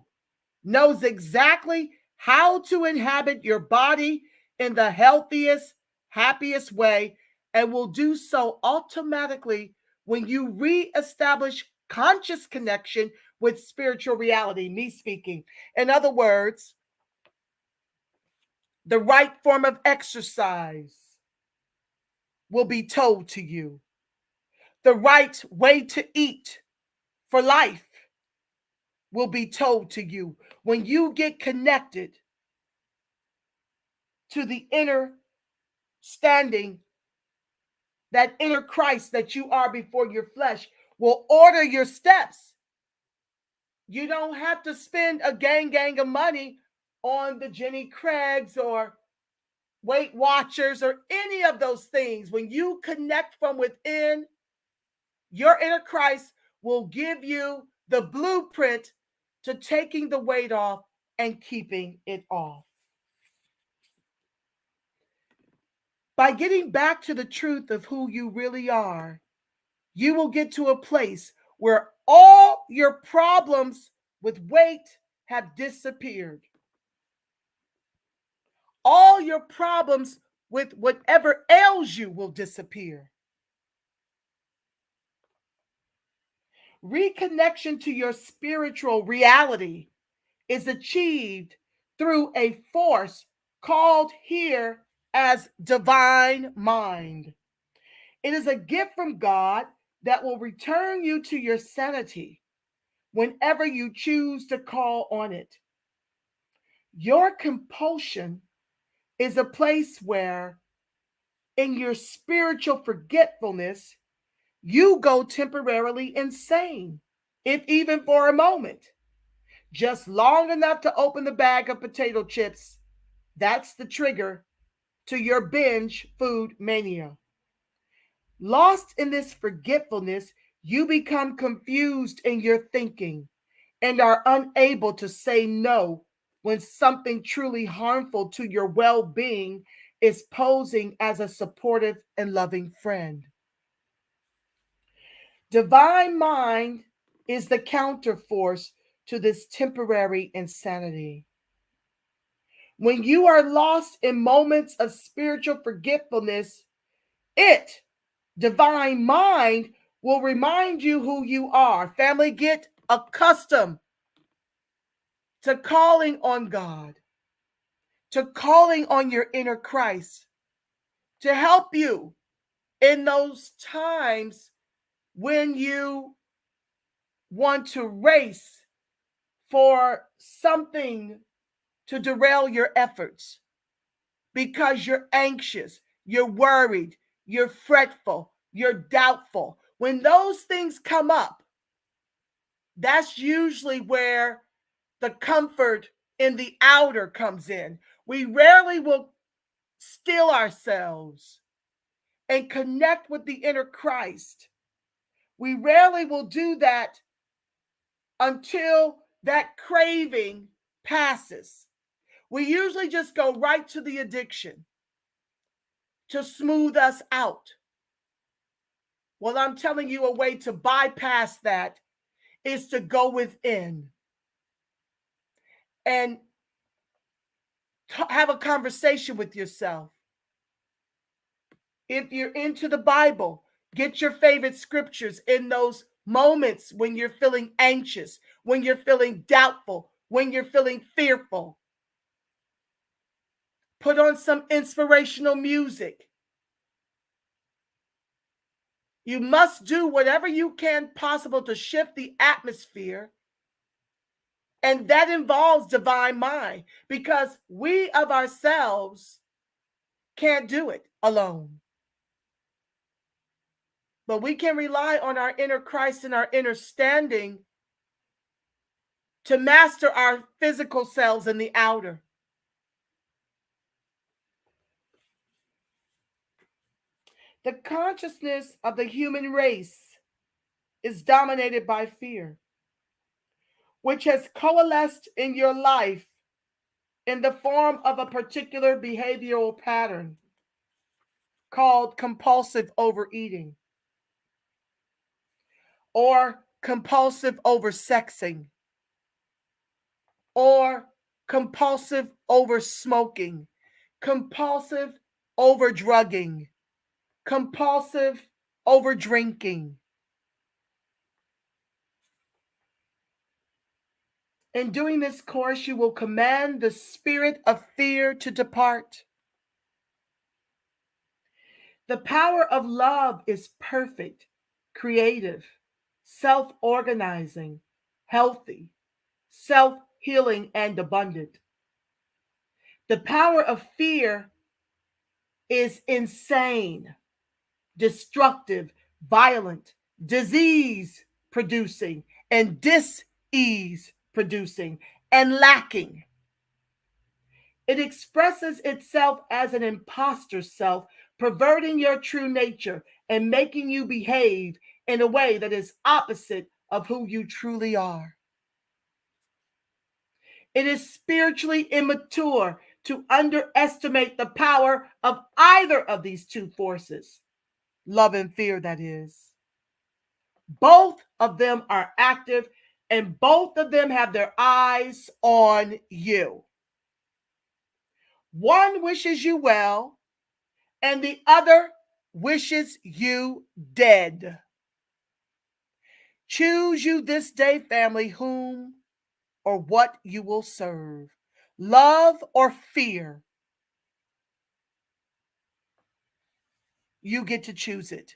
knows exactly how to inhabit your body in the healthiest, happiest way, and will do so automatically when you reestablish conscious connection with spiritual reality, me speaking. In other words, the right form of exercise will be told to you. The right way to eat for life will be told to you when you get connected to the inner standing, that inner Christ that you are before your flesh will order your steps. You don't have to spend a gang of money on the Jenny Craigs or Weight Watchers or any of those things. When you connect from within, your inner Christ will give you the blueprint to taking the weight off and keeping it off. By getting back to the truth of who you really are, you will get to a place where all your problems with weight have disappeared. All your problems with whatever ails you will disappear. Reconnection to your spiritual reality is achieved through a force called here as divine mind. It is a gift from God that will return you to your sanity whenever you choose to call on it. Your compulsion is a place where, in your spiritual forgetfulness, you go temporarily insane, if even for a moment, just long enough to open the bag of potato chips. That's the trigger to your binge food mania. Lost in this forgetfulness, you become confused in your thinking and are unable to say no when something truly harmful to your well-being is posing as a supportive and loving friend. Divine mind is the counterforce to this temporary insanity. When you are lost in moments of spiritual forgetfulness, divine mind, will remind you who you are. Family, get accustomed to calling on God, to calling on your inner Christ to help you in those times when you want to race for something to derail your efforts. because you're anxious, you're worried, you're fretful, you're doubtful. When those things come up, that's usually where the comfort in the outer comes in. We rarely will still ourselves and connect with the inner Christ. We rarely will do that until that craving passes. We usually just go right to the addiction to smooth us out. Well, I'm telling you, a way to bypass that is to go within and have a conversation with yourself. If you're into the Bible, get your favorite scriptures in those moments when you're feeling anxious, when you're feeling doubtful, when you're feeling fearful. Put on some inspirational music. You must do whatever you can possible to shift the atmosphere. And that involves divine mind, because we of ourselves can't do it alone. But we can rely on our inner Christ and our inner standing to master our physical selves in the outer. The consciousness of the human race is dominated by fear, which has coalesced in your life in the form of a particular behavioral pattern called compulsive overeating or compulsive oversexing or compulsive oversmoking, compulsive overdrugging, compulsive overdrinking. In doing this course, you will command the spirit of fear to depart. The power of love is perfect, creative, self-organizing, healthy, self-healing, and abundant. The power of fear is insane, destructive, violent, disease producing, and dis-ease producing, and lacking. It expresses itself as an imposter self, perverting your true nature and making you behave in a way that is opposite of who you truly are. It is spiritually immature to underestimate the power of either of these two forces, love and fear, that is. Both of them are active and both of them have their eyes on you. One wishes you well and the other wishes you dead. Choose you this day, family, whom or what you will serve, love or fear. You get to choose it.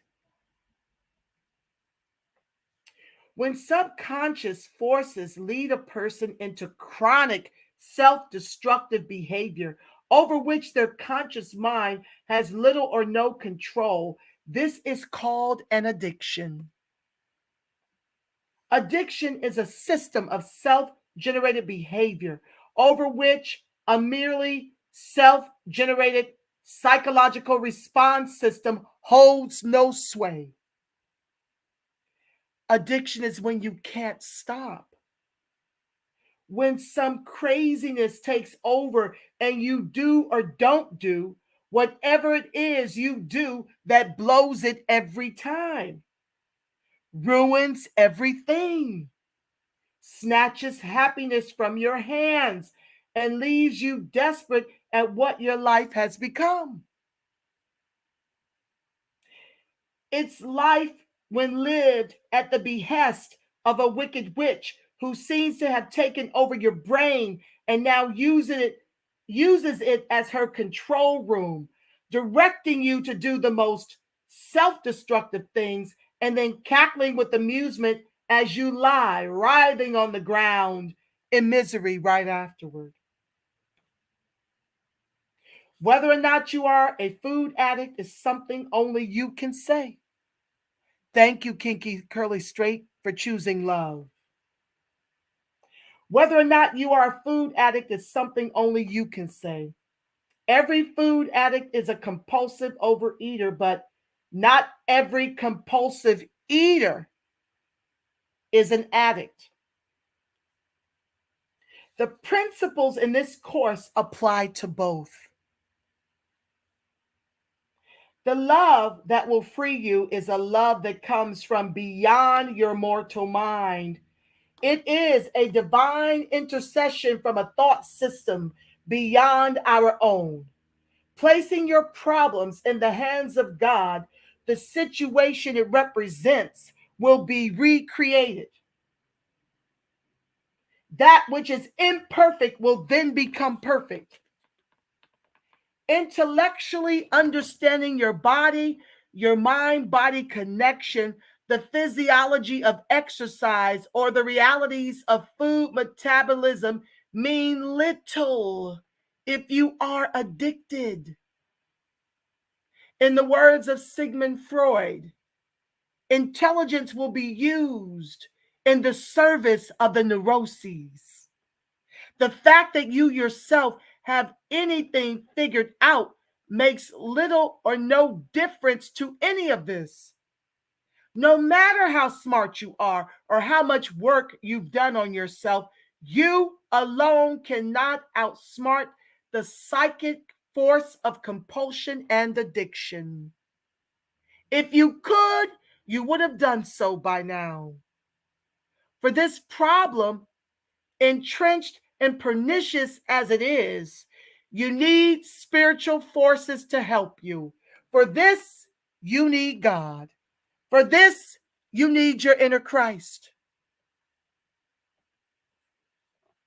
When subconscious forces lead a person into chronic self-destructive behavior over which their conscious mind has little or no control, this is called an addiction. Addiction is a system of self-generated behavior over which a merely self-generated psychological response system holds no sway. Addiction is when you can't stop. When some craziness takes over and you do or don't do whatever it is you do that blows it every time, ruins everything, snatches happiness from your hands, and leaves you desperate at what your life has become. It's life when lived at the behest of a wicked witch who seems to have taken over your brain and now uses it as her control room, directing you to do the most self-destructive things and then cackling with amusement as you lie writhing on the ground in misery right afterward. Whether or not you are a food addict is something only you can say. Thank you, Kinky Curly Straight, for choosing love. Whether or not you are a food addict is something only you can say. Every food addict is a compulsive overeater, but not every compulsive eater is an addict. The principles in this course apply to both. The love that will free you is a love that comes from beyond your mortal mind. It is a divine intercession from a thought system beyond our own. Placing your problems in the hands of God, the situation it represents will be recreated. That which is imperfect will then become perfect. Intellectually understanding your body, your mind-body connection, the physiology of exercise, or the realities of food metabolism mean little if you are addicted. In the words of Sigmund Freud, intelligence will be used in the service of the neuroses. The fact that you yourself have anything figured out makes little or no difference to any of this. No matter how smart you are or how much work you've done on yourself, you alone cannot outsmart the psychic force of compulsion and addiction. If you could, you would have done so by now. For this problem, entrenched and pernicious as it is, you need spiritual forces to help you. For this, you need God. For this, you need your inner Christ.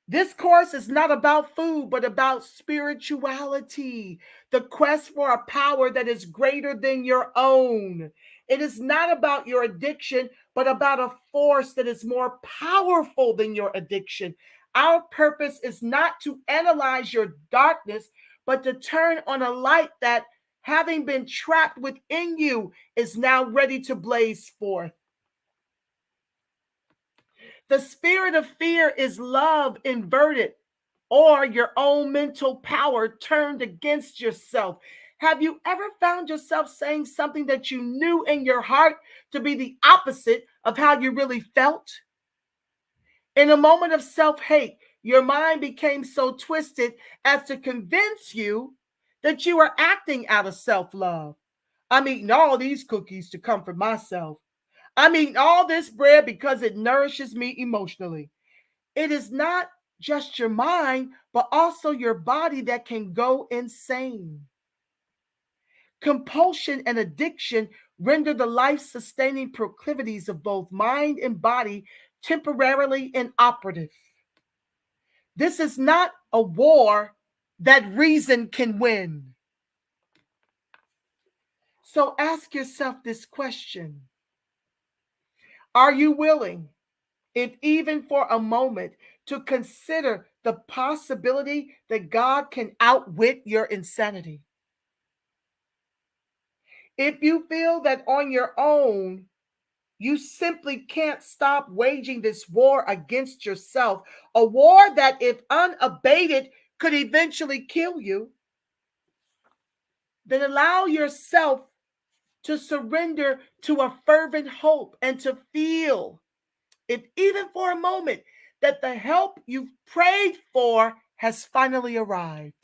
This course is not about food, but about spirituality, the quest for a power that is greater than your own. It is not about your addiction, but about a force that is more powerful than your addiction. Our purpose is not to analyze your darkness, but to turn on a light that, having been trapped within you, is now ready to blaze forth. The spirit of fear is love inverted, or your own mental power turned against yourself. Have you ever found yourself saying something that you knew in your heart to be the opposite of how you really felt? In a moment of self-hate, your mind became so twisted as to convince you that you are acting out of self-love. I'm eating all these cookies to comfort myself. I'm eating all this bread because it nourishes me emotionally. It is not just your mind, but also your body that can go insane. Compulsion and addiction render the life-sustaining proclivities of both mind and body temporarily inoperative. This is not a war that reason can win. So ask yourself this question. Are you willing, if even for a moment, to consider the possibility that God can outwit your insanity? If you feel that on your own, you simply can't stop waging this war against yourself, a war that, if unabated, could eventually kill you, then allow yourself to surrender to a fervent hope and to feel, if even for a moment, that the help you've prayed for has finally arrived.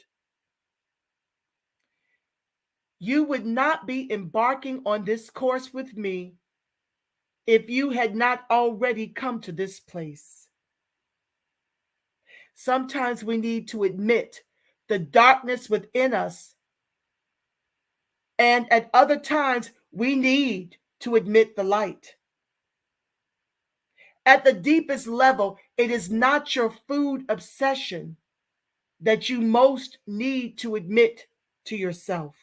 You would not be embarking on this course with me if you had not already come to this place. Sometimes we need to admit the darkness within us, and at other times we need to admit the light. At the deepest level, it is not your food obsession that you most need to admit to yourself.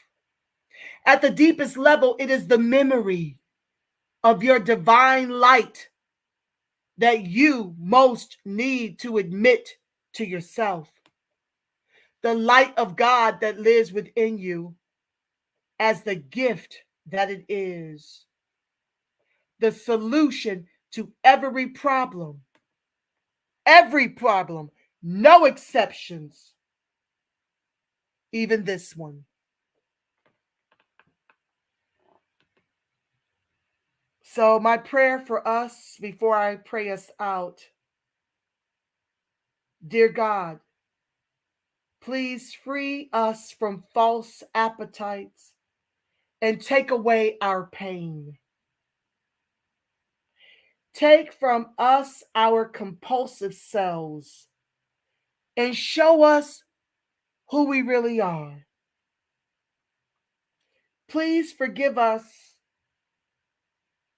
At the deepest level, it is the memory of your divine light that you most need to admit to yourself. the light of God that lives within you as the gift that it is, the solution to every problem, no exceptions, even this one. So my prayer for us before I pray us out, dear God, please free us from false appetites and take away our pain. Take from us our compulsive selves and show us who we really are. Please forgive us.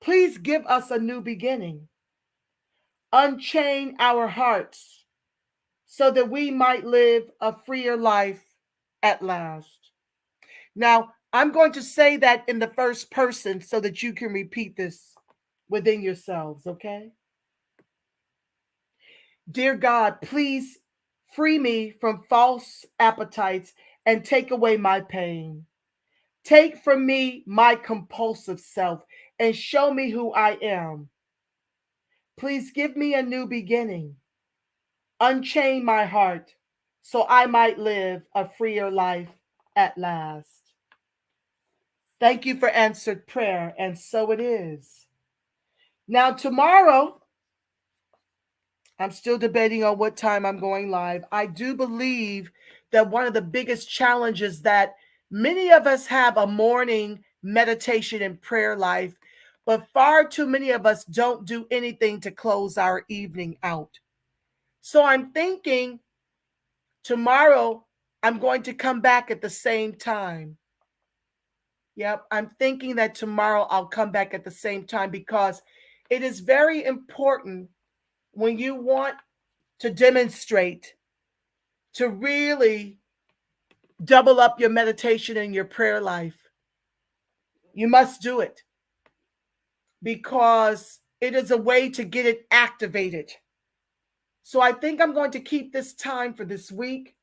Please give us a new beginning. Unchain our hearts so that we might live a freer life at last. Now, I'm going to say that in the first person so that you can repeat this within yourselves, okay? Dear God, please free me from false appetites and take away my pain. Take from me my compulsive self and show me who I am. Please give me a new beginning. Unchain my heart so I might live a freer life at last. Thank you for answered prayer, and so it is. Now, tomorrow, I'm still debating on what time I'm going live. I do believe that one of the biggest challenges that many of us have a morning meditation and prayer life, but far too many of us don't do anything to close our evening out. So I'm thinking tomorrow I'm going to come back at the same time. Yep, I'm thinking that tomorrow I'll come back at the same time because it is very important when you want to demonstrate, to really double up your meditation and your prayer life. You must do it because it is a way to get it activated. So I think I'm going to keep this time for this week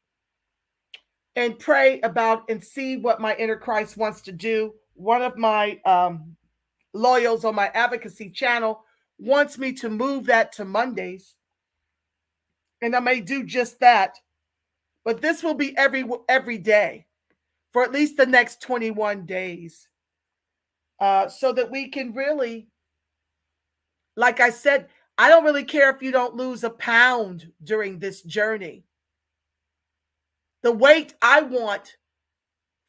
and pray about and see what my inner Christ wants to do. One of my loyals on my advocacy channel wants me to move that to Mondays. And I may do just that. But this will be every day for at least the next 21 days. So that we can really, like I said, I don't really care if you don't lose a pound during this journey. The weight I want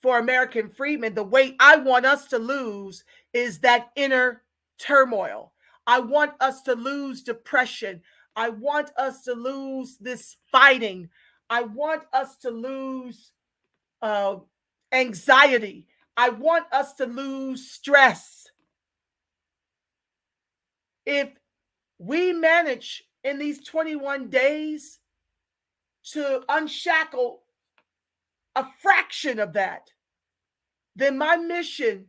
for American Freedmen, the weight I want us to lose is that inner turmoil. I want us to lose depression. I want us to lose this fighting. I want us to lose anxiety. I want us to lose stress. If we manage in these 21 days to unshackle a fraction of that, then my mission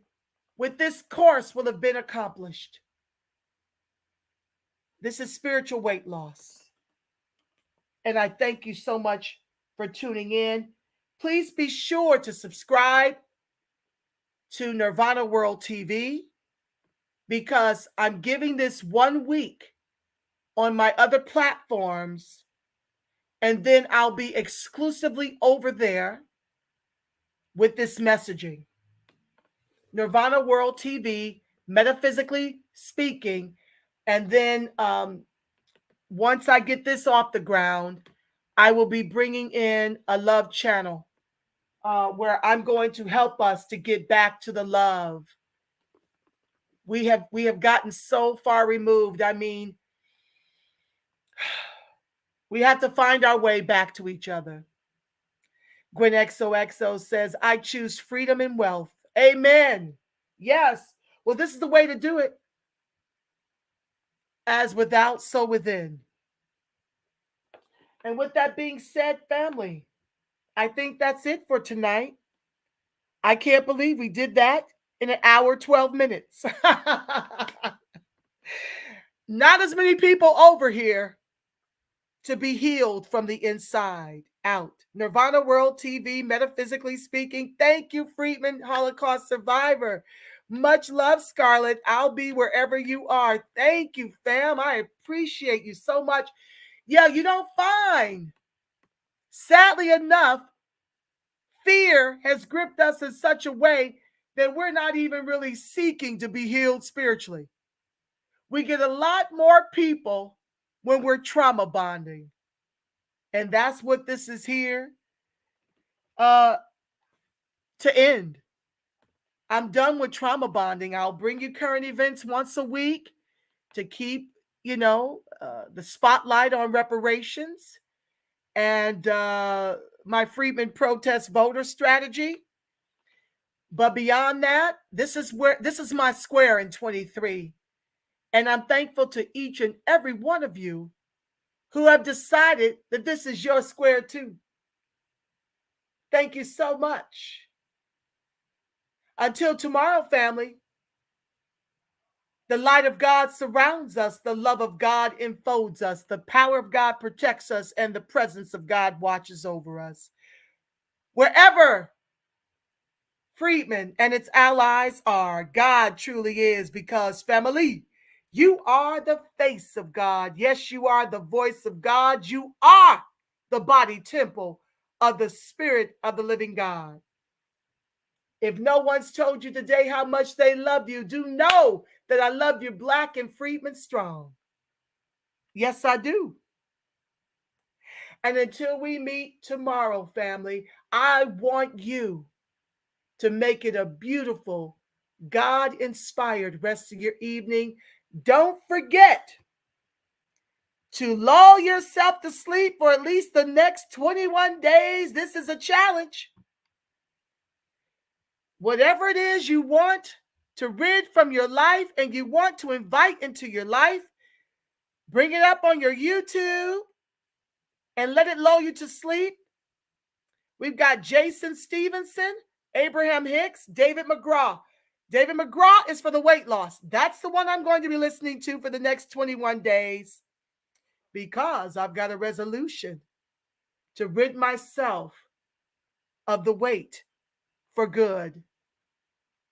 with this course will have been accomplished. This is spiritual weight loss. And I thank you so much for tuning in. Please be sure to subscribe to Nirvana World TV because I'm giving this 1 week on my other platforms, and then I'll be exclusively over there with this messaging. Nirvana World TV, metaphysically speaking, and then once I get this off the ground, I will be bringing in a love channel where I'm going to help us to get back to the love. We have gotten so far removed. I mean, we have to find our way back to each other. Gwen XOXO says, I choose freedom and wealth. Amen. Yes. Well, this is the way to do it. As without, so within. And with that being said, family, I think that's it for tonight. I can't believe we did that in an hour, 12 minutes. Not as many people over here to be healed from the inside. out. Nirvana World TV, Metaphysically Speaking. Thank you, Freedman, Holocaust survivor. Much love, Scarlett. I'll be wherever you are. Thank you, fam. I appreciate you so much. Yeah, you don't find. Sadly enough, fear has gripped us in such a way that we're not even really seeking to be healed spiritually. We get a lot more people when we're trauma bonding. And that's what this is here to end. I'm done with trauma bonding. I'll bring you current events once a week to keep, the spotlight on reparations and my Freedmen protest voter strategy. But beyond that, this is my square in 23. And I'm thankful to each and every one of you who have decided that this is your square too. Thank you so much. Until tomorrow, family, the light of God surrounds us, the love of God enfolds us, the power of God protects us, and the presence of God watches over us. Wherever Freedmen and its allies are, God truly is, because family, you are the face of God. Yes, you are the voice of God. You are the body temple of the Spirit of the living God. If no one's told you today how much they love you, do know that I love you black and Freedmen strong. Yes, I do. And until we meet tomorrow, family, I want you to make it a beautiful, God-inspired rest of your evening. Don't forget to lull yourself to sleep for at least the next 21 days. This is a challenge. Whatever it is you want to rid from your life and you want to invite into your life, bring it up on your YouTube and let it lull you to sleep. We've got Jason Stevenson, Abraham Hicks, David McGraw. David McGraw is for the weight loss. That's the one I'm going to be listening to for the next 21 days because I've got a resolution to rid myself of the weight for good.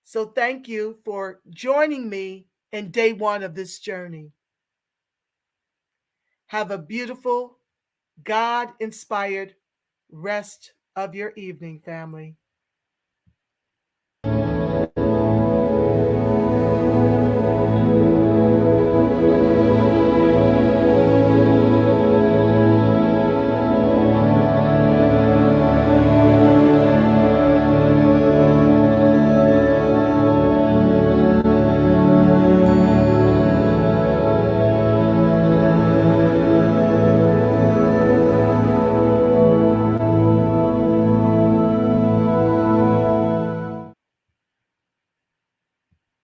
So thank you for joining me in day one of this journey. Have a beautiful, God-inspired rest of your evening, family.